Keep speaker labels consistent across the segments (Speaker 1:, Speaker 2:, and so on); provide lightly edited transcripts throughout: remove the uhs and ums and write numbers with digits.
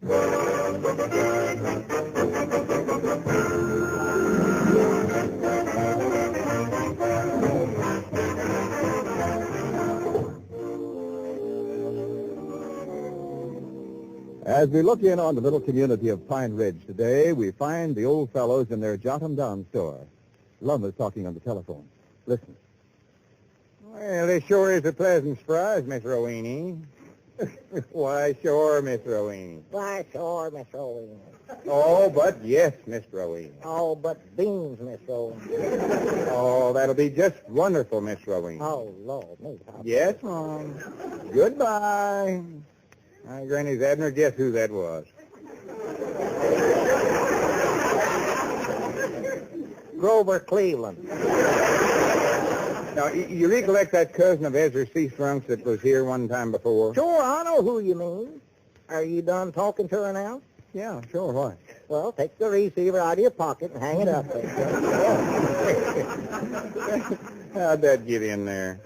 Speaker 1: As we look in on the little community of Pine Ridge today, we find the old fellows in their Jot-'em-Down store. Lum is talking on the telephone. Listen.
Speaker 2: Well, this sure is a pleasant surprise, Miss Rowena. Why, sure, Miss Rowena.
Speaker 3: Why, sure, Miss Rowena.
Speaker 2: Oh, but yes, Miss Rowena.
Speaker 3: Oh, but beans, Miss Rowena.
Speaker 2: Oh, that'll be just wonderful, Miss Rowena.
Speaker 3: Oh, Lord, me.
Speaker 2: Yes, Mom. Goodbye. My Granny's Abner, guess who that was?
Speaker 3: Grover Cleveland.
Speaker 2: Now, you recollect that cousin of Ezra Seetrunk that was here one time before?
Speaker 3: Sure, I know who you mean. Are you done talking to her now?
Speaker 2: Yeah, sure, why?
Speaker 3: Well, take the receiver out of your pocket and hang it up there.
Speaker 2: How'd that get in there?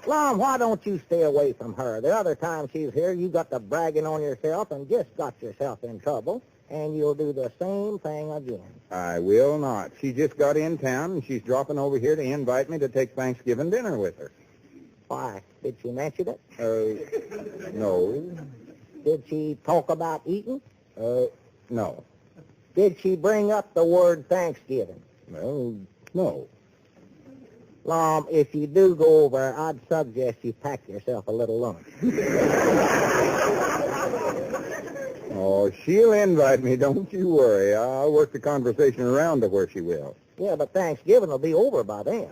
Speaker 3: Lum, why don't you stay away from her? The other time she's here, you got to bragging on yourself and just got yourself in trouble, and you'll do the same thing again.
Speaker 2: I will not. She just got in town, and she's dropping over here to invite me to take Thanksgiving dinner with her.
Speaker 3: Why? Did she mention it?
Speaker 2: No.
Speaker 3: Did she talk about eating?
Speaker 2: No.
Speaker 3: Did she bring up the word Thanksgiving?
Speaker 2: Well, no.
Speaker 3: Lum, if you do go over, I'd suggest you pack yourself a little lunch.
Speaker 2: Oh, she'll invite me, don't you worry. I'll work the conversation around to where she will.
Speaker 3: Yeah, but Thanksgiving will be over by then.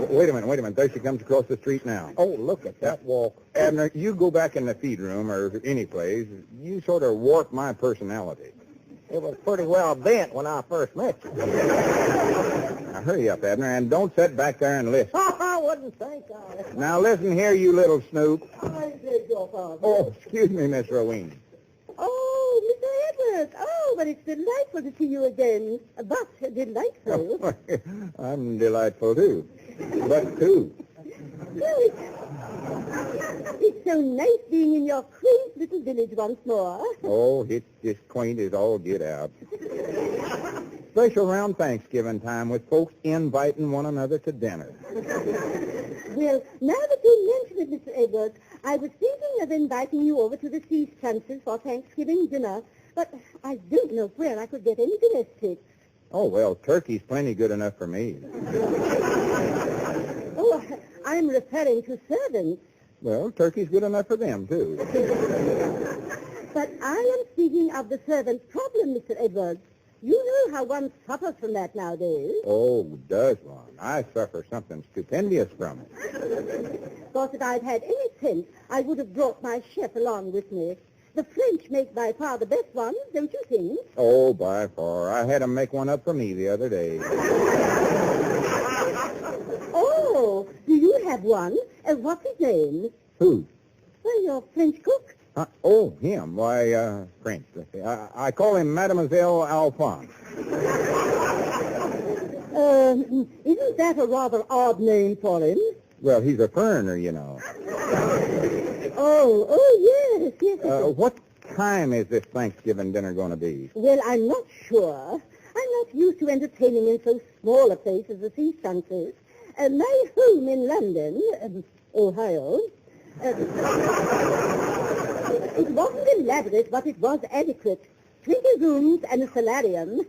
Speaker 2: Wait a minute. There she comes across the street now.
Speaker 3: Oh, look at that walk.
Speaker 2: Abner, you go back in the feed room or any place. You sort of warp my personality.
Speaker 3: It was pretty well bent when I first met you.
Speaker 2: Now, hurry up, Abner, and don't sit back there and listen.
Speaker 3: I wouldn't think of it.
Speaker 2: Now, listen here, you little snoop.
Speaker 3: I did your father.
Speaker 2: Oh, excuse me, Miss Rowena.
Speaker 4: Oh, Mr. Edwards. Oh, but it's delightful to see you again. But delightful.
Speaker 2: I'm delightful, too. But who?
Speaker 4: It's so nice being in your quaint little village once more.
Speaker 2: Oh, it's just quaint as all get out. Special around Thanksgiving time with folks inviting one another to dinner.
Speaker 4: Well, now that you mention it, Mr. Edwards, I was thinking of inviting you over to the Seetrunk for Thanksgiving dinner, but I don't know where I could get any domestics.
Speaker 2: Oh, well, turkey's plenty good enough for me.
Speaker 4: Oh, I'm referring to servants.
Speaker 2: Well, turkey's good enough for them, too.
Speaker 4: But I am speaking of the servant problem, Mr. Edwards. You know how one suffers from that nowadays.
Speaker 2: Oh, does one? I suffer something stupendous from it.
Speaker 4: Of course, if I'd had any sense, I would have brought my chef along with me. The French make by far the best ones, don't you think?
Speaker 2: Oh, by far. I had 'em make one up for me the other day.
Speaker 4: Oh, do you have one? What's his name?
Speaker 2: Who?
Speaker 4: Well, your French cook.
Speaker 2: Oh, him. Why, French. Let's see. I call him Mademoiselle Alphonse.
Speaker 4: Isn't that a rather odd name for him?
Speaker 2: Well, he's a foreigner, you know.
Speaker 4: Oh, yes, yes.
Speaker 2: What time is this Thanksgiving dinner going to be?
Speaker 4: Well, I'm not sure. I'm not used to entertaining in so small a place as the Seetrunk is. My home in London, Ohio, it wasn't elaborate, but it was adequate. 20 rooms and a solarium.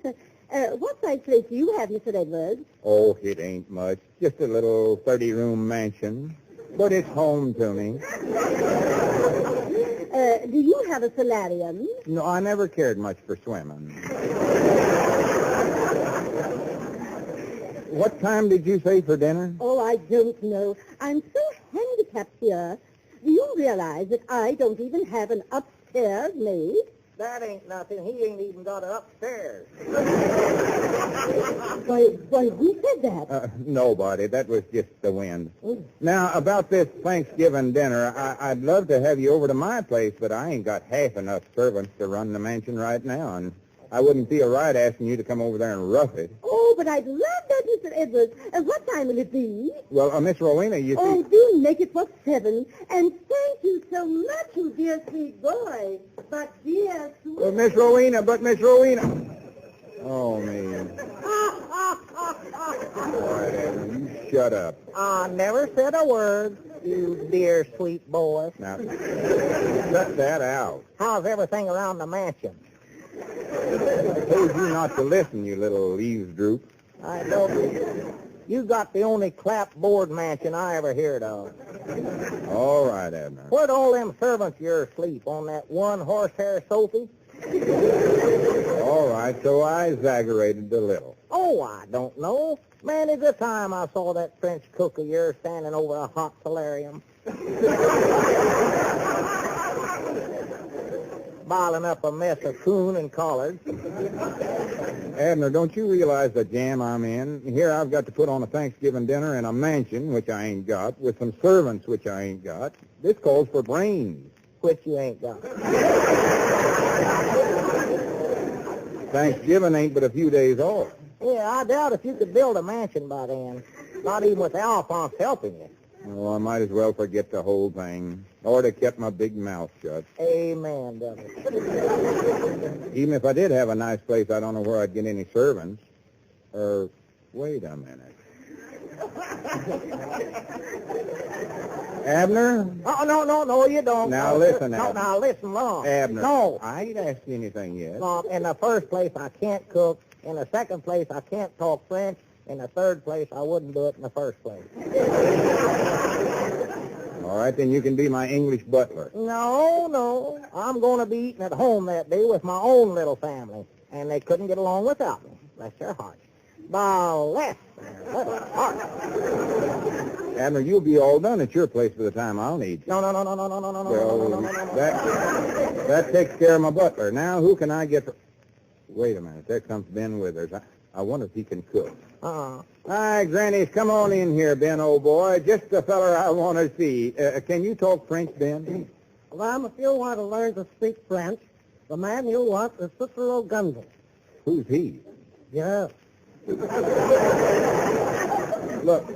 Speaker 4: What size place do you have, Mr. Edwards?
Speaker 2: Oh, it ain't much. Just a little 30-room mansion. But it's home to me.
Speaker 4: Do you have a solarium?
Speaker 2: No, I never cared much for swimming. What time did you say for dinner?
Speaker 4: Oh, I don't know. I'm so handicapped here. Do you realize that I don't even have an upstairs maid?
Speaker 3: That ain't nothing. He ain't even got her upstairs.
Speaker 4: Why, who said that?
Speaker 2: Nobody. That was just the wind. Now, about this Thanksgiving dinner, I'd love to have you over to my place, but I ain't got half enough servants to run the mansion right now, and I wouldn't feel right asking you to come over there and rough it.
Speaker 4: Oh, but I'd love that, Mr. Edwards. What time will it be?
Speaker 2: Well, Miss Rowena, you see...
Speaker 4: Oh, do make it for 7. And thank you so much, you dear sweet boy. But dear,
Speaker 2: But Miss Rowena. Oh, man. All right, Ezra, you shut up.
Speaker 3: I never said a word, you dear sweet boy.
Speaker 2: Now, cut that out.
Speaker 3: How's everything around the mansion?
Speaker 2: I told you not to listen, you little eavesdroop.
Speaker 3: I know you got the only clapboard mansion I ever heard of.
Speaker 2: All right, Abner.
Speaker 3: Where'd all them servants of yours sleep? On that one horsehair sofa?
Speaker 2: All right, so I exaggerated a little.
Speaker 3: Oh, I don't know. Many the time I saw that French cook of yours standing over a hot solarium. Boiling up a mess of coon and collards.
Speaker 2: Abner, don't you realize the jam I'm in? Here I've got to put on a Thanksgiving dinner in a mansion, which I ain't got, with some servants, which I ain't got. This calls for brains.
Speaker 3: Which you ain't got.
Speaker 2: Thanksgiving ain't but a few days off.
Speaker 3: Yeah, I doubt if you could build a mansion by then. Not even with Alphonse helping you.
Speaker 2: Well, I might as well forget the whole thing. Or to kept my big mouth shut.
Speaker 3: Amen, brother.
Speaker 2: Even if I did have a nice place, I don't know where I'd get any servants. Wait a minute. Abner?
Speaker 3: Oh, no, you don't.
Speaker 2: Now listen,
Speaker 3: No,
Speaker 2: Abner.
Speaker 3: now listen, Lum.
Speaker 2: Abner.
Speaker 3: No.
Speaker 2: I ain't asked you anything yet.
Speaker 3: Lum, in the first place, I can't cook. In the second place, I can't talk French. In the third place, I wouldn't do it in the first place.
Speaker 2: All right, then you can be my English butler.
Speaker 3: No. I'm going to be eating at home that day with my own little family. And they couldn't get along without me. Bless their hearts. Bless their little hearts.
Speaker 2: Abner, you'll be all done at your place by the time I'll need you.
Speaker 3: No.
Speaker 2: Well, that takes care of my butler. Now, who can I get for... Wait a minute. There comes Ben Withers. I wonder if he can cook. Hi, Grannies. Come on in here, Ben, old boy. Just the feller I want to see. Can you talk French, Ben?
Speaker 3: Well, if you want to learn to speak French, the man you want is Cicero Gundel.
Speaker 2: Who's he?
Speaker 3: Yeah.
Speaker 2: Look,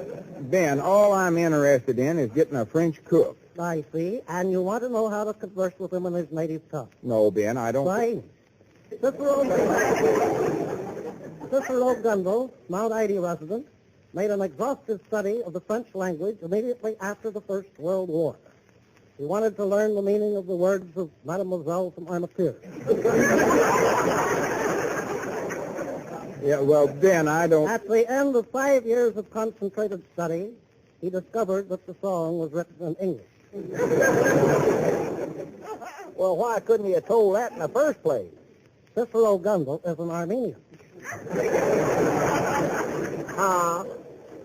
Speaker 2: Ben, all I'm interested in is getting a French cook.
Speaker 3: I see. And you want to know how to converse with him in his native tongue.
Speaker 2: No, Ben, I don't...
Speaker 3: Right. Cicero Gundel, Mount Ida resident, made an exhaustive study of the French language immediately after the First World War. He wanted to learn the meaning of the words of Mademoiselle from Armature.
Speaker 2: Yeah, well, Ben, I don't...
Speaker 3: At the end of 5 years of concentrated study, he discovered that the song was written in English. Well, why couldn't he have told that in the first place? Cicero Gundel is an Armenian.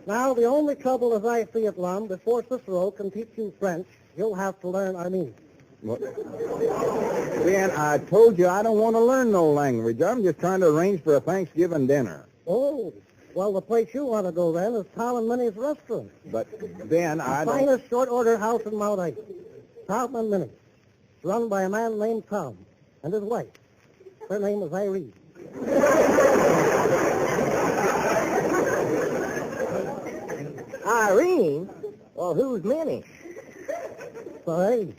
Speaker 3: Now, the only trouble as I see it, Lum, before Cicero can teach you French, you'll have to learn Armenian.
Speaker 2: What? Ben, I told you I don't want to learn no language. I'm just trying to arrange for a Thanksgiving dinner.
Speaker 3: Oh, well, the place you want to go then is Tom and Minnie's restaurant.
Speaker 2: But, Ben, I don't...
Speaker 3: Finest short-order house in Mount Ida. Tom and Minnie. It's run by a man named Tom and his wife. Her name is Irene. Irene? Well, who's Minnie? Sorry.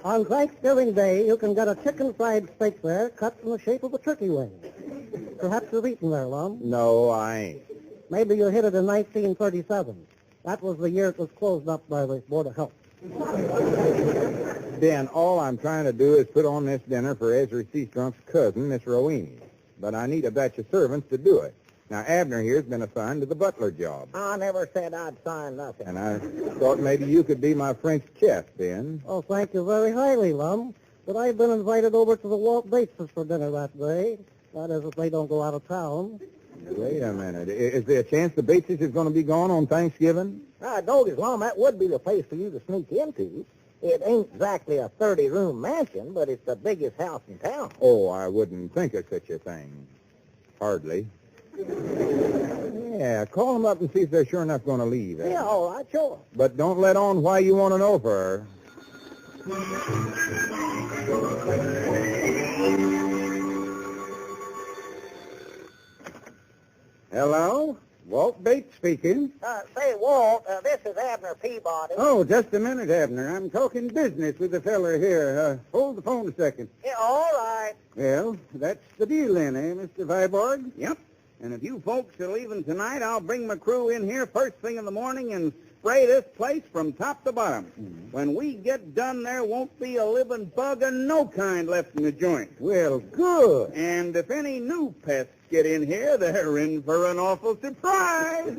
Speaker 3: On Thanksgiving Day, you can get a chicken fried steak there cut in the shape of a turkey wing. Perhaps you've eaten there, Lum.
Speaker 2: No, I ain't.
Speaker 3: Maybe you hit it in 1937. That was the year it was closed up by the Board of Health.
Speaker 2: Ben, all I'm trying to do is put on this dinner for Ezra Seetrunk's cousin, Miss Rowena. But I need a batch of servants to do it. Now, Abner here's been assigned to the butler job.
Speaker 3: I never said I'd sign nothing.
Speaker 2: And I thought maybe you could be my French chef, Ben.
Speaker 3: Oh, thank you very highly, Lum. But I've been invited over to the Walt Bateses for dinner that day. That is, if they don't go out of town.
Speaker 2: Wait a minute. Is there a chance the Bateses is going to be gone on Thanksgiving?
Speaker 3: I noticed, Lum, that would be the place for you to sneak into. It ain't exactly a 30-room mansion, but it's the biggest house in town.
Speaker 2: Oh, I wouldn't think of such a thing. Hardly. Yeah, call them up and see if they're sure enough going to leave.
Speaker 3: Yeah, all right, sure.
Speaker 2: But don't let on why you want to know for her. Hello? Walt Bates speaking.
Speaker 3: Say, Walt, this is Abner Peabody.
Speaker 2: Oh, just a minute, Abner. I'm talking business with the feller here. Hold the phone a second.
Speaker 3: Yeah, all right.
Speaker 2: Well, that's the deal then, eh, Mr. Viborg? Yep. And if you folks are leaving tonight, I'll bring my crew in here first thing in the morning and spray this place from top to bottom. When we get done, there won't be a living bug of no kind left in the joint. Well, good. And if any new pests get in here, they're in for an awful surprise.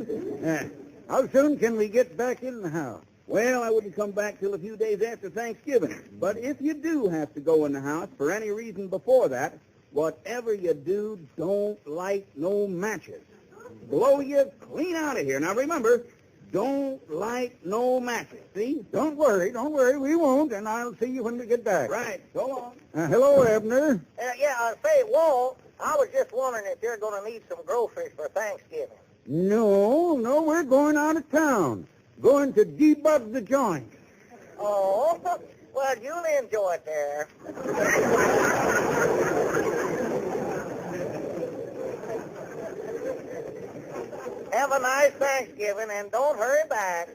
Speaker 2: How soon can we get back in the house? Well, I wouldn't come back till a few days after Thanksgiving. But if you do have to go in the house for any reason before that, whatever you do, don't light no matches. Blow you clean out of here. Now, remember, don't light no matches, see? Don't worry, we won't, and I'll see you when we get back. Right, so long. Hello, Abner.
Speaker 3: Say, Walt, I was just wondering if you're going to need some groceries for Thanksgiving.
Speaker 2: No, we're going out of town. Going to debug the joint.
Speaker 3: Oh, well, you'll enjoy it there. Have a nice Thanksgiving, and don't hurry back.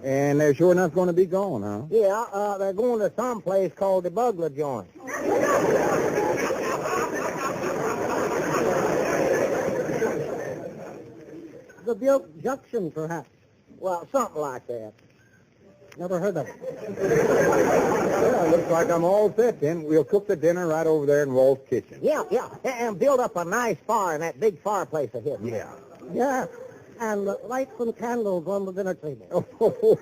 Speaker 2: And they're sure enough going to be gone, huh?
Speaker 3: Yeah, they're going to some place called the Bugler Joint. The Buick Junction, perhaps. Well, something like that. Never heard of it.
Speaker 2: Well, looks like I'm all set then. We'll cook the dinner right over there in Walt's kitchen.
Speaker 3: Yeah, and build up a nice fire in that big fireplace of his. Yeah, and light some candles on the dinner table.
Speaker 2: Oh,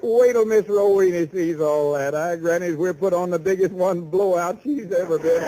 Speaker 2: wait till Miss Rowena sees all that. Granny's we're put on the biggest one blowout she's ever been.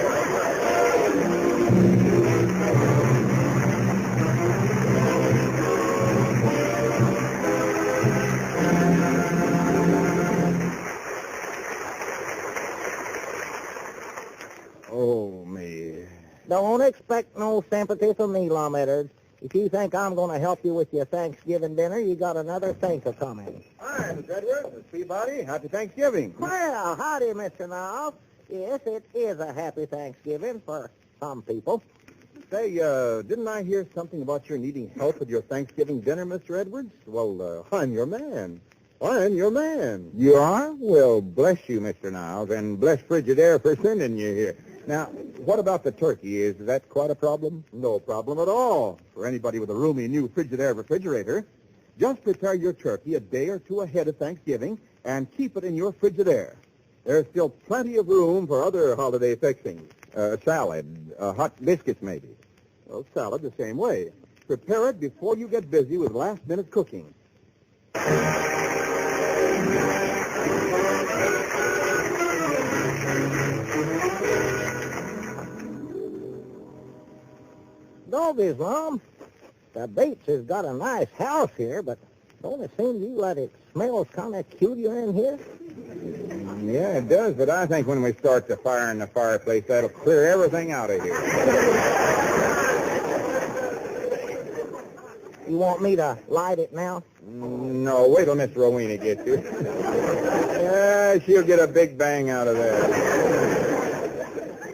Speaker 2: Oh, me.
Speaker 3: Don't expect no sympathy from me, Lum Abner. If you think I'm going to help you with your Thanksgiving dinner, you got another thinker coming.
Speaker 2: Hi, Miss Edwards. Miss Peabody. Happy Thanksgiving.
Speaker 3: Well, howdy, Mr. Niles. Yes, it is a happy Thanksgiving for some people.
Speaker 1: Say, didn't I hear something about your needing help with your Thanksgiving dinner, Mr. Edwards? Well, I'm your man. I'm your man.
Speaker 2: You are? Well, bless you, Mr. Niles, and bless Frigidaire for sending you here. Now, what about the turkey? Is that quite a problem?
Speaker 1: No problem at all. For anybody with a roomy new Frigidaire refrigerator, just prepare your turkey a day or two ahead of Thanksgiving and keep it in your Frigidaire. There's still plenty of room for other holiday fixings.
Speaker 2: Salad, hot biscuits maybe.
Speaker 1: Well, salad the same way. Prepare it before you get busy with last-minute cooking.
Speaker 3: Dovies, Lum. The Bates has got a nice house here, but don't it seem to you that it smells kind of cuter in here?
Speaker 2: Yeah, it does, but I think when we start the fire in the fireplace, that'll clear everything out of here.
Speaker 3: You want me to light it now?
Speaker 2: No, wait till Miss Rowena gets here. Yeah, she'll get a big bang out of that.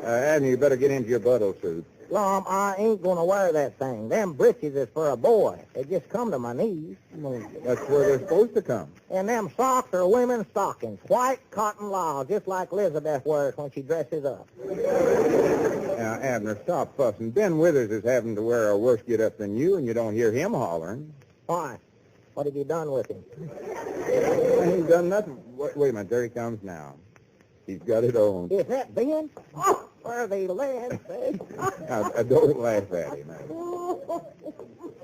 Speaker 2: Abner, you better get into your buttle suit.
Speaker 3: Lum, I ain't going to wear that thing. Them breeches is for a boy. They just come to my knees.
Speaker 2: That's where they're supposed to come.
Speaker 3: And them socks are women's stockings. White cotton lisle, just like Elizabeth wears when she dresses up.
Speaker 2: Now, Abner, stop fussing. Ben Withers is having to wear a worse get-up than you, and you don't hear him hollering.
Speaker 3: Why? What have you done with him?
Speaker 2: He's done nothing. Wait a minute. There he comes now. He's got it on.
Speaker 3: Is that Ben? Oh, where the lead, say.
Speaker 2: Now, don't laugh at him.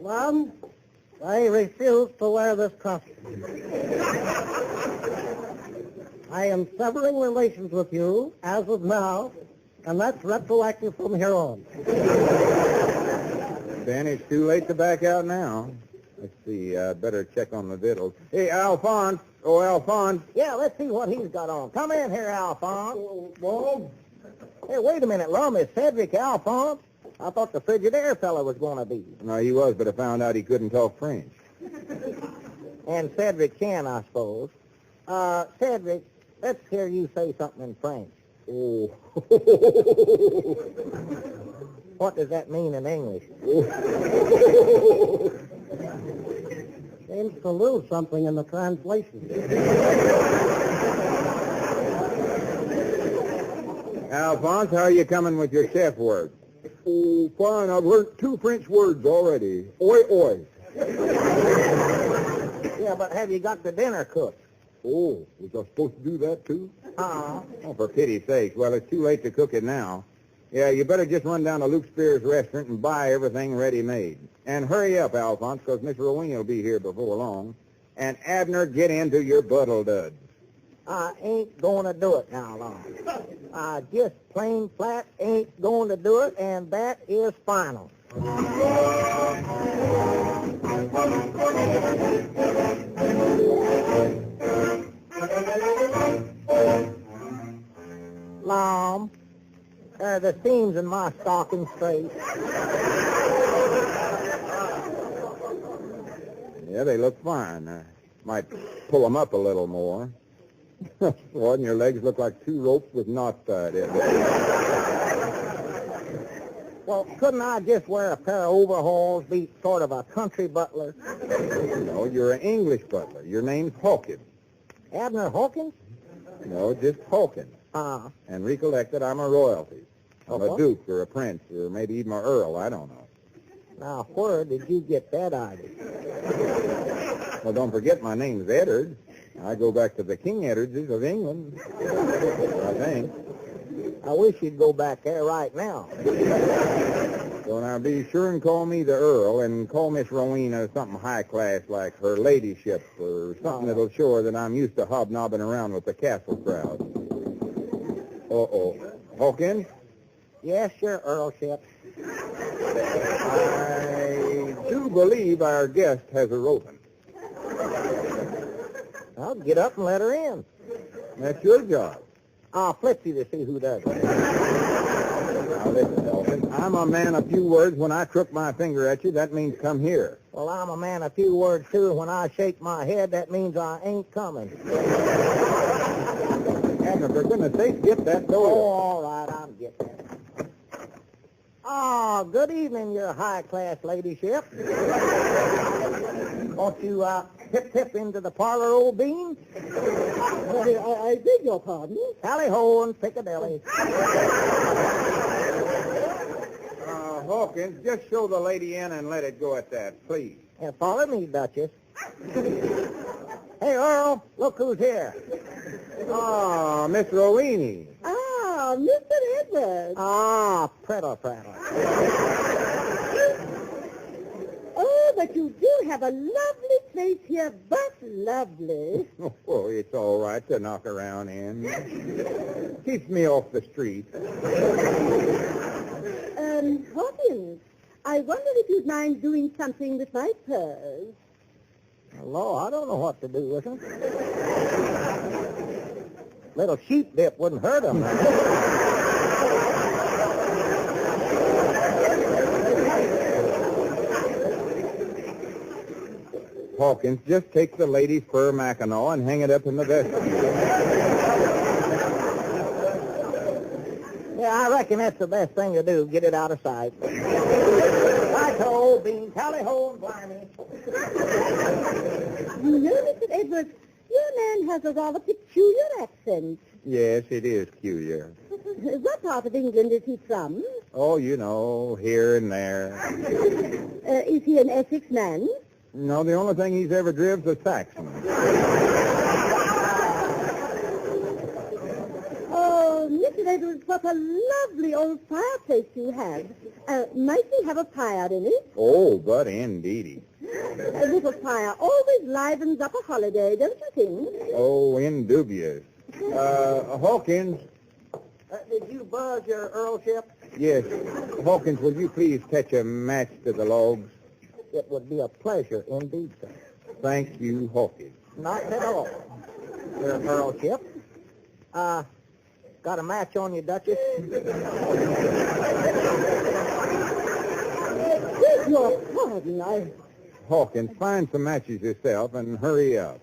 Speaker 3: Lum, I refuse to wear this costume. I am severing relations with you as of now, and that's retroactive from here on.
Speaker 2: Ben, it's too late to back out now. Let's see, better check on the victuals. Hey, Alphonse. Oh, Alphonse.
Speaker 3: Yeah, let's see what he's got on. Come in here, Alphonse.
Speaker 2: Whoa.
Speaker 3: Hey, wait a minute, Lum. Is Cedric Alphonse? I thought the Frigidaire fellow was going to be.
Speaker 2: No, he was, but I found out he couldn't talk French.
Speaker 3: And Cedric can, I suppose. Cedric, Let's hear you say something in French.
Speaker 2: Oh.
Speaker 3: What does that mean in English? Seems to lose something in the translation.
Speaker 2: Alphonse, how are you coming with your chef words?
Speaker 1: Oh, fine. I've learned 2 French words already. Oi, oi.
Speaker 3: Yeah, but have you got the dinner cooked?
Speaker 1: Oh, was I supposed to do that, too?
Speaker 3: Uh-huh.
Speaker 2: Oh, for pity's sake. Well, it's too late to cook it now. Yeah, you better just run down to Luke Spear's restaurant and buy everything ready-made. And hurry up, Alphonse, because Miss Rowena will be here before long. And Abner, get into your buttle duds.
Speaker 3: I ain't going to do it now, Lum. I just plain flat ain't going to do it, and that is final. Lum, are the seams in my stocking straight?
Speaker 2: Yeah, they look fine. Might pull them up a little more. Well, and your legs look like 2 ropes with knots tied in.
Speaker 3: Well, couldn't I just wear a pair of overalls, be sort of a country butler?
Speaker 2: No, you're an English butler. Your name's Hawkins.
Speaker 3: Abner Hawkins?
Speaker 2: No, just Hawkins. And recollect that I'm a royalty. I'm a duke or a prince or maybe even an earl. I don't know.
Speaker 3: Now, where did you get that idea?
Speaker 2: Well, don't forget my name's Eddard. I go back to the King Eddards of England, I think.
Speaker 3: I wish you'd go back there right now.
Speaker 2: So now be sure and call me the Earl and call Miss Rowena something high class like her ladyship or something that'll show her that I'm used to hobnobbing around with the castle crowd. Uh-oh. Hawkins?
Speaker 3: Yes, your earlship.
Speaker 2: I do believe our guest has a roping.
Speaker 3: I'll get up and let her in.
Speaker 2: That's your job.
Speaker 3: I'll flip you to see who does it.
Speaker 2: Now listen, Hawkins. I'm a man of few words. When I crook my finger at you, that means come here.
Speaker 3: Well, I'm a man of few words, too, and when I shake my head, that means I ain't coming.
Speaker 2: Abner, for goodness sake, get that door.
Speaker 3: Oh, all right, I'm getting it. Ah, good evening, your high-class ladyship. Won't you tip into the parlor, old bean?
Speaker 4: I beg your pardon.
Speaker 3: Tally-ho and Piccadilly.
Speaker 2: Hawkins, just show the lady in and let it go at that, please.
Speaker 3: And follow me, Duchess. Hey, Earl, look who's here.
Speaker 2: Ah, Miss Rowena.
Speaker 4: Ah, Mr. Edwards.
Speaker 3: Ah, prattle.
Speaker 4: Oh, but you do have a lovely place here, but lovely.
Speaker 2: Oh, it's all right to knock around in. Keeps me off the street.
Speaker 4: Hawkins, I wonder if you'd mind doing something with my purse.
Speaker 3: Hello, I don't know what to do with him. Little sheep dip wouldn't hurt him.
Speaker 2: Hawkins, just take the lady's fur mackinaw and hang it up in the vestibule.
Speaker 3: Yeah, I reckon that's the best thing to do. Get it out of sight. Right-ho, bean, tally-ho, and blimey.
Speaker 4: You know, Mr. Edwards, your man has a rather peculiar accent.
Speaker 2: Yes, it is peculiar.
Speaker 4: What part of England is he from?
Speaker 2: Oh, you know, here and there.
Speaker 4: Is he an Essex man?
Speaker 2: No, the only thing he's ever driven's a Saxon.
Speaker 4: Oh, Mr. Edwards, what a lovely old fireplace you have. Might we have a fire in it?
Speaker 2: Oh, but indeedy.
Speaker 4: A little fire always livens up a holiday, don't you think?
Speaker 2: Oh, indubious. Hawkins.
Speaker 3: Did you buzz your earlship?
Speaker 2: Yes. Hawkins, will you please catch a match to the logs?
Speaker 3: It would be a pleasure indeed, sir.
Speaker 2: Thank you, Hawkins.
Speaker 3: Not at all. Your earlship. Got a match on you, Duchess?
Speaker 4: Beg your pardon,
Speaker 2: Hawkins, find some matches yourself and hurry up.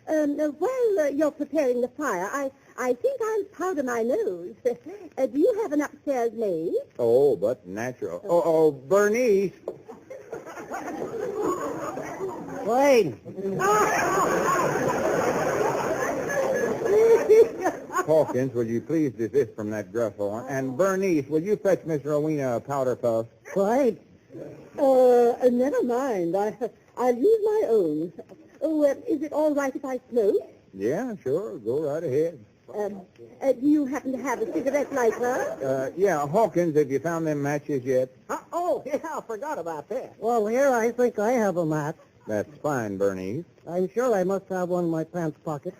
Speaker 4: While you're preparing the fire, I think I'll powder my nose. Do you have an upstairs maid?
Speaker 2: Oh, but natural. Oh, Bernice.
Speaker 3: Wait.
Speaker 2: Hawkins, will you please desist from that gruff horn? And Bernice, will you fetch Miss Rowena a powder puff?
Speaker 3: Wait.
Speaker 4: Never mind. I'll use my own. Oh, is it all right if I smoke?
Speaker 2: Yeah, sure. Go right ahead.
Speaker 4: Do you happen to have a cigarette lighter?
Speaker 2: Yeah, Hawkins, have you found them matches yet?
Speaker 3: Yeah, I forgot about that. Well, here, I think I have a match.
Speaker 2: That's fine, Bernice.
Speaker 3: I'm sure I must have one in my pants pocket.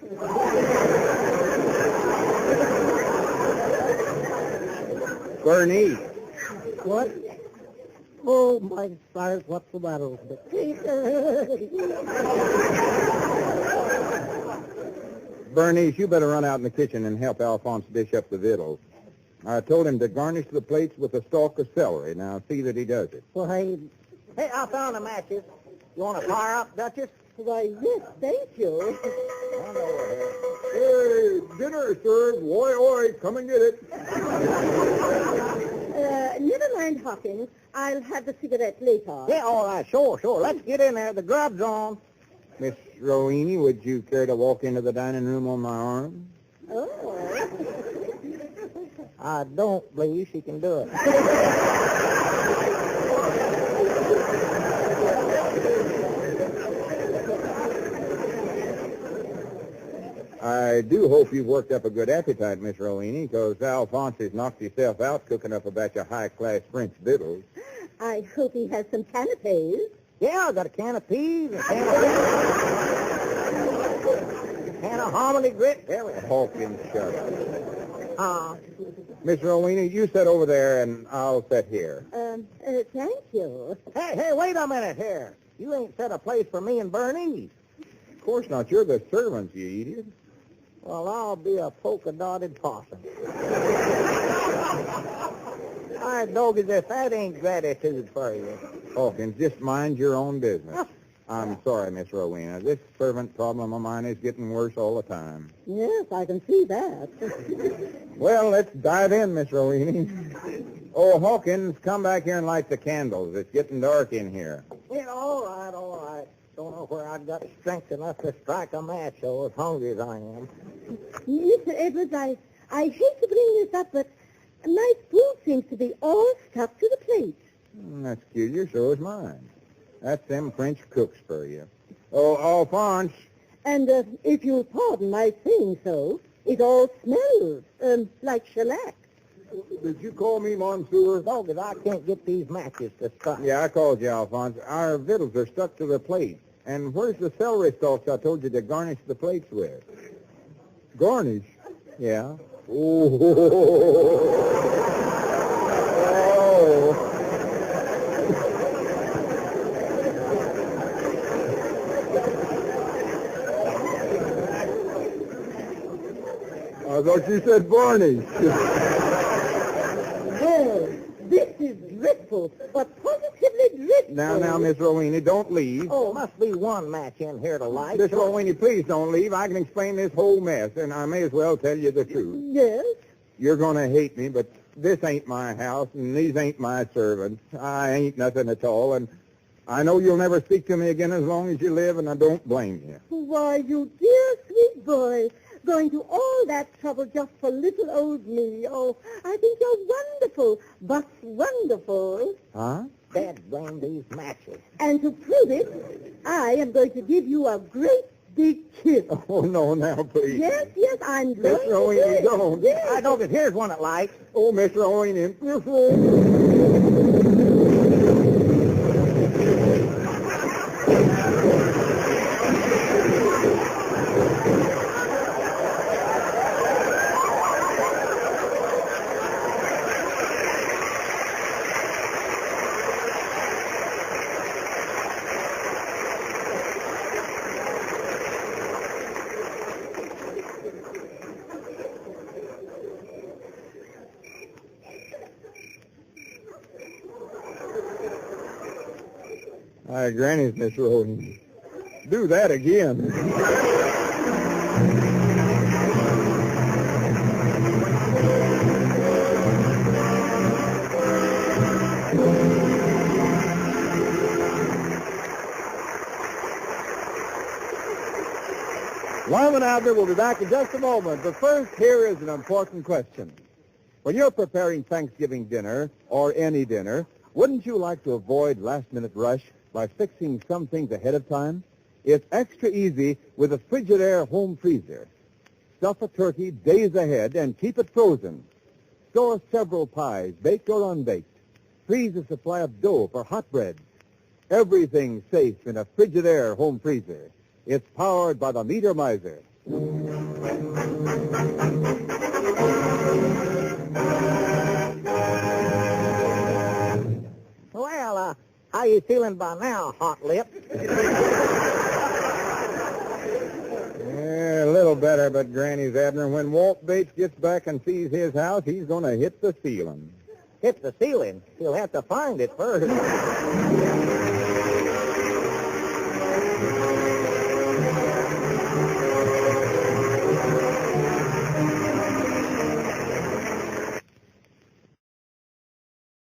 Speaker 2: Bernice.
Speaker 3: What? Oh, my stars, what's the matter with me?
Speaker 2: Bernice, you better run out in the kitchen and help Alphonse dish up the victuals. I told him to garnish the plates with a stalk of celery. Now, see that he does it.
Speaker 3: Well, hey, I found the matches. You want to fire up, Duchess?
Speaker 4: Why, yes, thank you.
Speaker 2: Hey, dinner served. Oi, come and get it.
Speaker 4: Never mind, Hawkins. I'll have the cigarette later.
Speaker 3: Yeah, all right, sure. Let's get in there. The grub's on.
Speaker 2: Miss Rowena, would you care to walk into the dining room on my arm?
Speaker 4: Oh.
Speaker 3: I don't believe she can do it.
Speaker 2: I do hope you've worked up a good appetite, Miss Rowena, because Alphonse has knocked himself out cooking up a batch of high-class French victuals.
Speaker 4: I hope he has some canapes.
Speaker 3: Yeah, I got a can of peas, a can of hominy grit. There we go.
Speaker 2: Hawkins, shut up. Miss Rowena, you sit over there, and I'll sit here.
Speaker 4: Thank you.
Speaker 3: Hey, wait a minute here. You ain't set a place for me and Bernice.
Speaker 2: Of course not. You're the servants, you idiot.
Speaker 3: Well, I'll be a polka-dotted possum. I dog as if that ain't gratitude for you.
Speaker 2: Hawkins, just mind your own business. I'm sorry, Miss Rowena. This servant problem of mine is getting worse all the time.
Speaker 4: Yes, I can see that.
Speaker 2: Well, let's dive in, Miss Rowena. Oh, Hawkins, come back here and light the candles. It's getting dark in here.
Speaker 3: Yeah, all right. Don't know where I've got strength enough to strike a match, though, as hungry as I am.
Speaker 4: Mr. Edwards, I hate to bring this up, but my food seems to be all stuck to the plate.
Speaker 2: That's peculiar. So is mine. That's them French cooks for you. Oh, Alphonse.
Speaker 4: And if you'll pardon my saying so, it all smells like shellac.
Speaker 2: Did you call me Monsieur?
Speaker 3: Dog, as I can't get these matches to strike.
Speaker 2: Yeah, I called you, Alphonse. Our victuals are stuck to the plate. And where's the celery stalks I told you to garnish the plates with? Garnish? Yeah. Oh. I thought you said varnish.
Speaker 4: Well, this is dreadful, but positively dreadful.
Speaker 2: Now, Miss Rowena, don't leave.
Speaker 3: Oh, must be one match in here to light.
Speaker 2: Miss Rowena, please don't leave. I can explain this whole mess, and I may as well tell you the truth.
Speaker 4: Yes?
Speaker 2: You're going to hate me, but this ain't my house, and these ain't my servants. I ain't nothing at all, and I know you'll never speak to me again as long as you live, and I don't blame you.
Speaker 4: Why, you dear sweet boy, going to all that trouble just for little old me. Oh, I think you're wonderful, but wonderful.
Speaker 2: Huh?
Speaker 3: Dad blame these matches.
Speaker 4: And to prove it, I am going to give you a great big kiss.
Speaker 2: Oh, no, now, please.
Speaker 4: Yes, I'm going
Speaker 2: Miss
Speaker 4: to
Speaker 2: Rowena,
Speaker 4: do it.
Speaker 2: don't.
Speaker 4: Yes.
Speaker 3: I know that here's one that lights.
Speaker 2: Oh, Miss Rowena. Granny's Miss Rowena. Do that again.
Speaker 1: Lum and Abner will be back in just a moment, but first, here is an important question. When you're preparing Thanksgiving dinner, or any dinner, wouldn't you like to avoid last-minute rush by fixing some things ahead of time? It's extra easy with a Frigidaire home freezer. Stuff a turkey days ahead and keep it frozen. Store several pies, baked or unbaked. Freeze a supply of dough for hot breads. Everything's safe in a Frigidaire home freezer. It's powered by the Meter Miser.
Speaker 3: Well, how you feeling by now, hot lip?
Speaker 2: Yeah, a little better, but Granny's Abner, when Walt Bates gets back and sees his house, he's going to hit the ceiling.
Speaker 3: Hit the ceiling. He'll have to find it first.